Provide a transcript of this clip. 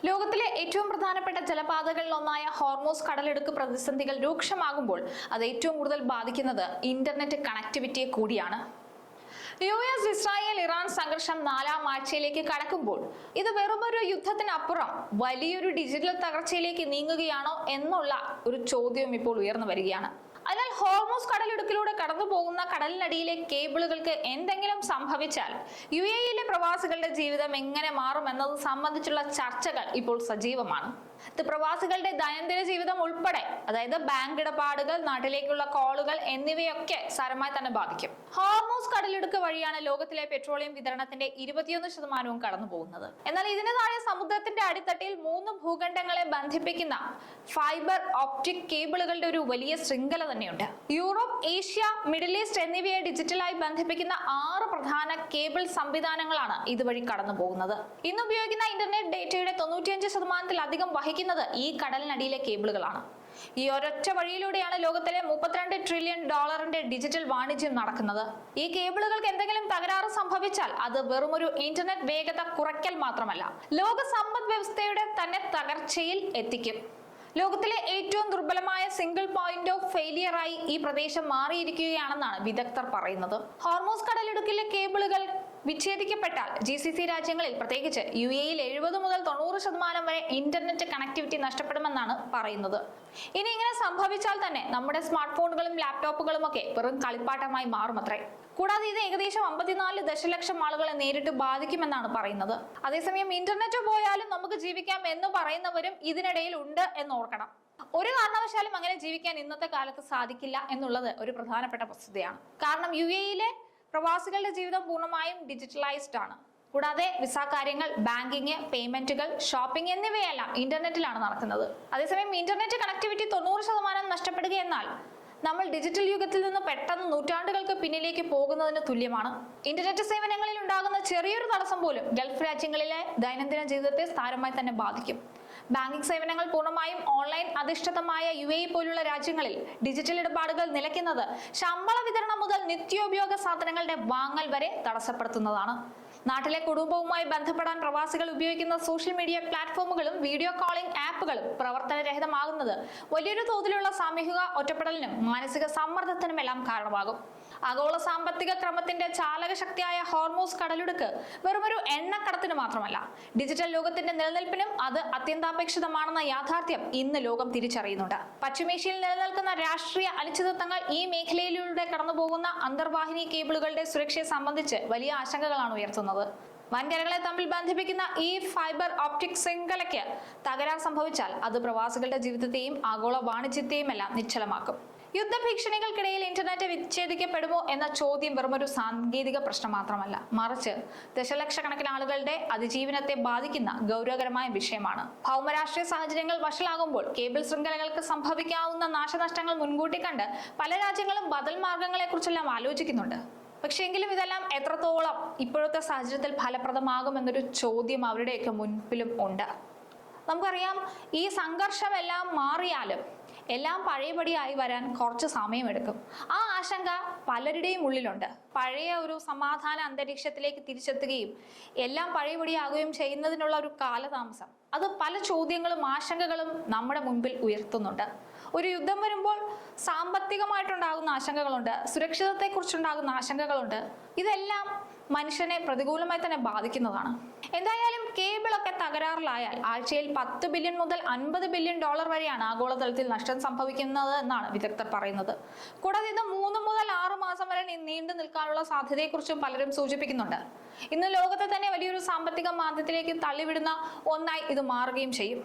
ലോകത്തിലെ ഏറ്റവും പ്രധാനപ്പെട്ട ജലപാതകളിൽ ഒന്നായ ഹോർമൂസ് കടലിടുക്ക് പ്രതിസന്ധികൾ രൂക്ഷമാകുമ്പോൾ അത് ഏറ്റവും കൂടുതൽ ബാധിക്കുന്നത് ഇന്റർനെറ്റ് കണക്ടിവിറ്റിയെ കൂടിയാണ്. US ഇസ്രായേൽ ഇറാൻ സംഘർഷം 4ാം ആഴ്ചയിലേക്ക് കടക്കുമ്പോൾ ഇത് വെറുമൊരു യുദ്ധത്തിനപ്പുറം വലിയൊരു ഡിജിറ്റൽ തകർച്ചയിലേക്ക് നീങ്ങുകയാണോ എന്നുള്ള ഒരു ചോദ്യം ഇപ്പോൾ ഉയർന്നു വരികയാണ്. അതിനാൽ ഹോർമൂസ് കടലിടുക്കിലൂടെ കടന്നു പോകുന്ന കടലിനടിയിലെ കേബിളുകൾക്ക് എന്തെങ്കിലും സംഭവിച്ചാൽ UAE പ്രവാസികളുടെ ജീവിതം എങ്ങനെ മാറും എന്നത് സംബന്ധിച്ചുള്ള ചർച്ചകൾ ഇപ്പോൾ സജീവമാണ്. ഇത് പ്രവാസികളുടെ ദൈനംദിന ജീവിതം ഉൾപ്പെടെ, അതായത് ബാങ്ക് ഇടപാടുകൾ, നാട്ടിലേക്കുള്ള കോളുകൾ എന്നിവയൊക്കെ സാരമായി തന്നെ ബാധിക്കും. ഹോർമൂസ് കടലിടുക്ക് വഴിയാണ് ലോകത്തിലെ പെട്രോളിയം വിതരണത്തിന്റെ 21% കടന്നു പോകുന്നത്. എന്നാൽ ഇതിന് താഴെ സമുദ്രത്തിന്റെ അടിത്തട്ടിൽ 3 ഭൂഖണ്ഡങ്ങളെ ബന്ധിപ്പിക്കുന്ന ഫൈബർ ഓപ്റ്റിക് കേബിളുകളുടെ ഒരു വലിയ ശൃംഖല തന്നെയുണ്ട്. യൂറോപ്പ്, ഏഷ്യ, മിഡിൽ ഈസ്റ്റ് എന്നിവയെ ഡിജിറ്റലായി ബന്ധിപ്പിക്കുന്ന 6 പ്രധാന കേബിൾ സംവിധാനങ്ങളാണ് ഇതുവഴി കടന്നു പോകുന്നത്. ഇന്ന് ഉപയോഗിക്കുന്ന ഇന്റർനെറ്റ് ഡേറ്റയുടെ 95%-ലധികം വഹിക്കുന്നത് ഈ കടലിനടിയിലെ കേബിളുകളാണ്. ഈ ഒരൊറ്റ വഴിയിലൂടെയാണ് ലോകത്തിലെ $32 ട്രില്യൺ ഡിജിറ്റൽ വാണിജ്യം നടക്കുന്നത്. ഈ കേബിളുകൾക്ക് എന്തെങ്കിലും തകരാറ് സംഭവിച്ചാൽ അത് വെറുമൊരു ഇന്റർനെറ്റ് വേഗത കുറയ്ക്കൽ മാത്രമല്ല, ലോക സമ്പദ് വ്യവസ്ഥയുടെ തന്നെ തകർച്ചയിൽ എത്തിക്കും. ലോകത്തിലെ ഏറ്റവും ദുർബലമായ സിംഗിൾ പോയിന്റ് ഓഫ് ഫെയിലിയറായി ഈ പ്രദേശം മാറിയിരിക്കുകയാണെന്നാണ് വിദഗ്ധർ പറയുന്നത്. ഹോർമൂസ് കടലിടുക്കിലെ കേബിളുകൾ വിച്ഛേദിക്കപ്പെട്ടാൽ GCC രാജ്യങ്ങളിൽ, പ്രത്യേകിച്ച് UAE-യിൽ 70 മുതൽ 90% വരെ ഇന്റർനെറ്റ് കണക്ടിവിറ്റി നഷ്ടപ്പെടുമെന്നാണ് പറയുന്നത്. ഇനി ഇങ്ങനെ സംഭവിച്ചാൽ തന്നെ നമ്മുടെ സ്മാർട്ട് ഫോണുകളും ലാപ്ടോപ്പുകളും ഒക്കെ വെറും കളിപ്പാട്ടമായി മാറുമത്രേ. കൂടാതെ ഇത് ഏകദേശം 54 ദശലക്ഷം ആളുകളെ നേരിട്ട് ബാധിക്കുമെന്നാണ് പറയുന്നത്. അതേസമയം ഇന്റർനെറ്റ് പോയാലും നമുക്ക് ജീവിക്കാം എന്ന് പറയുന്നവരും ഇതിനിടയിൽ ഉണ്ട് എന്നോർക്കണം. ഒരു കാരണവശാലും അങ്ങനെ ജീവിക്കാൻ ഇന്നത്തെ കാലത്ത് സാധിക്കില്ല എന്നുള്ളത് ഒരു പ്രധാനപ്പെട്ട വസ്തുതയാണ്. കാരണം UAE-യിലെ പ്രവാസികളുടെ ജീവിതം പൂർണ്ണമായും ഡിജിറ്റലൈസ്ഡ് ആണ്. കൂടാതെ വിസ കാര്യങ്ങൾ, ബാങ്കിങ്, പേയ്മെന്റുകൾ, ഷോപ്പിംഗ് എന്നിവയെല്ലാം ഇന്റർനെറ്റിലാണ് നടക്കുന്നത്. അതേസമയം ഇന്റർനെറ്റ് കണക്ടിവിറ്റി 90% നഷ്ടപ്പെടുക എന്നാൽ നമ്മൾ ഡിജിറ്റൽ യുഗത്തിൽ നിന്ന് പെട്ടെന്ന് നൂറ്റാണ്ടുകൾക്ക് പിന്നിലേക്ക് പോകുന്നതിന് തുല്യമാണ്. ഇന്റർനെറ്റ് സേവനങ്ങളിൽ ഉണ്ടാകുന്ന ചെറിയൊരു തടസ്സം പോലും ഗൾഫ് രാജ്യങ്ങളിലെ ദൈനംദിന ജീവിതത്തെ സാരമായി തന്നെ ബാധിക്കും. ബാങ്കിംഗ് സേവനങ്ങൾ പൂർണ്ണമായും ഓൺലൈൻ അധിഷ്ഠിതമായ UAE പോലുള്ള രാജ്യങ്ങളിൽ ഡിജിറ്റൽ ഇടപാടുകൾ നിലയ്ക്കുന്നത് ശമ്പള വിതരണം മുതൽ നിത്യോപയോഗ സാധനങ്ങളുടെ വാങ്ങൽ വരെ തടസ്സപ്പെടുത്തുന്നതാണ്. നാട്ടിലെ കുടുംബവുമായി ബന്ധപ്പെടാൻ പ്രവാസികൾ ഉപയോഗിക്കുന്ന സോഷ്യൽ മീഡിയ പ്ലാറ്റ്ഫോമുകളും വീഡിയോ കോളിംഗ് ആപ്പുകളും പ്രവർത്തനരഹിതമാകുന്നത് വലിയൊരു തോതിലുള്ള സാമൂഹിക ഒറ്റപ്പെടലിനും മാനസിക സമ്മർദ്ദത്തിനുമെല്ലാം കാരണമാകും. ആഗോള സാമ്പത്തിക ക്രമത്തിന്റെ ചാലക ശക്തിയായ ഹോർമൂസ് കടലിടുക്ക് വെറുമൊരു എണ്ണക്കടത്തിന് മാത്രമല്ല, ഡിജിറ്റൽ ലോകത്തിന്റെ നിലനിൽപ്പിനും അത് അത്യന്താപേക്ഷിതമാണെന്ന യാഥാർത്ഥ്യം ഇന്ന് ലോകം തിരിച്ചറിയുന്നുണ്ട്. പശ്ചിമേഷ്യയിൽ നിലനിൽക്കുന്ന രാഷ്ട്രീയ അനിശ്ചിതത്വങ്ങൾ ഈ മേഖലയിലൂടെ കടന്നുപോകുന്ന അന്തർവാഹിനി കേബിളുകളുടെ സുരക്ഷയെ സംബന്ധിച്ച് വലിയ ആശങ്കകളാണ് ഉയർത്തുന്നത്. വൻകരകളെ തമ്മിൽ ബന്ധിപ്പിക്കുന്ന ഈ ഫൈബർ ഓപ്റ്റിക് ശൃംഖലയ്ക്ക് തകരാർ സംഭവിച്ചാൽ അത് പ്രവാസികളുടെ ജീവിതത്തെയും ആഗോള വാണിജ്യത്തെയും എല്ലാം നിശ്ചലമാക്കും. യുദ്ധഭീഷണികൾക്കിടയിൽ ഇന്റർനെറ്റ് വിച്ഛേദിക്കപ്പെടുമോ എന്ന ചോദ്യം വെറുമൊരു സാങ്കേതിക പ്രശ്നം മാത്രമല്ല, മറിച്ച് ദശലക്ഷക്കണക്കിന് ആളുകളുടെ അതിജീവനത്തെ ബാധിക്കുന്ന ഗൗരവകരമായ വിഷയമാണ്. ഭൗമരാഷ്ട്രീയ സാഹചര്യങ്ങൾ വഷളാകുമ്പോൾ കേബിൾ ശൃംഖലകൾക്ക് സംഭവിക്കാവുന്ന നാശനഷ്ടങ്ങൾ മുൻകൂട്ടി കണ്ട് പല രാജ്യങ്ങളും ബദൽ മാർഗങ്ങളെ കുറിച്ചെല്ലാം ആലോചിക്കുന്നുണ്ട്. പക്ഷേ എങ്കിലും ഇതെല്ലാം എത്രത്തോളം ഇപ്പോഴത്തെ സാഹചര്യത്തിൽ ഫലപ്രദമാകുമെന്നൊരു ചോദ്യം അവരുടെയൊക്കെ മുൻപിലും ഉണ്ട്. നമുക്കറിയാം, ഈ സംഘർഷമെല്ലാം മാറിയാലും എല്ലാം പഴയപടിയായി വരാൻ കുറച്ച് സമയമെടുക്കും. ആ ആശങ്ക പലരുടെയും ഉള്ളിലുണ്ട്. പഴയ ഒരു സമാധാന അന്തരീക്ഷത്തിലേക്ക് തിരിച്ചെത്തുകയും എല്ലാം പഴയപടിയാകുകയും ചെയ്യുന്നതിനുള്ള ഒരു കാലതാമസം അത് പല ചോദ്യങ്ങളും ആശങ്കകളും നമ്മുടെ മുൻപിൽ ഉയർത്തുന്നുണ്ട്. ഒരു യുദ്ധം വരുമ്പോൾ സാമ്പത്തികമായിട്ടുണ്ടാകുന്ന ആശങ്കകളുണ്ട്, സുരക്ഷിതത്വത്തെക്കുറിച്ചുണ്ടാകുന്ന ആശങ്കകളുണ്ട്. ഇതെല്ലാം മനുഷ്യനെ പ്രതികൂലമായി തന്നെ ബാധിക്കുന്നതാണ്. എന്തായാലും കേബിളൊക്കെ തകരാറിലായാൽ ആഴ്ചയിൽ $10 ബില്യൺ മുതൽ $50 ബില്യൺ വരെയാണ് ആഗോളതലത്തിൽ നഷ്ടം സംഭവിക്കുന്നത് എന്നാണ് വിദഗ്ധർ പറയുന്നത്. കൂടാതെ ഇത് 3 മുതൽ 6 മാസം വരെ നീണ്ടു നിൽക്കാനുള്ള സാധ്യതയെക്കുറിച്ചും പലരും സൂചിപ്പിക്കുന്നുണ്ട്. ഇന്ന് ലോകത്തെ തന്നെ വലിയൊരു സാമ്പത്തിക മാന്ദ്യത്തിലേക്ക് തള്ളിവിടുന്ന ഒന്നായി ഇത് മാറുകയും ചെയ്യും.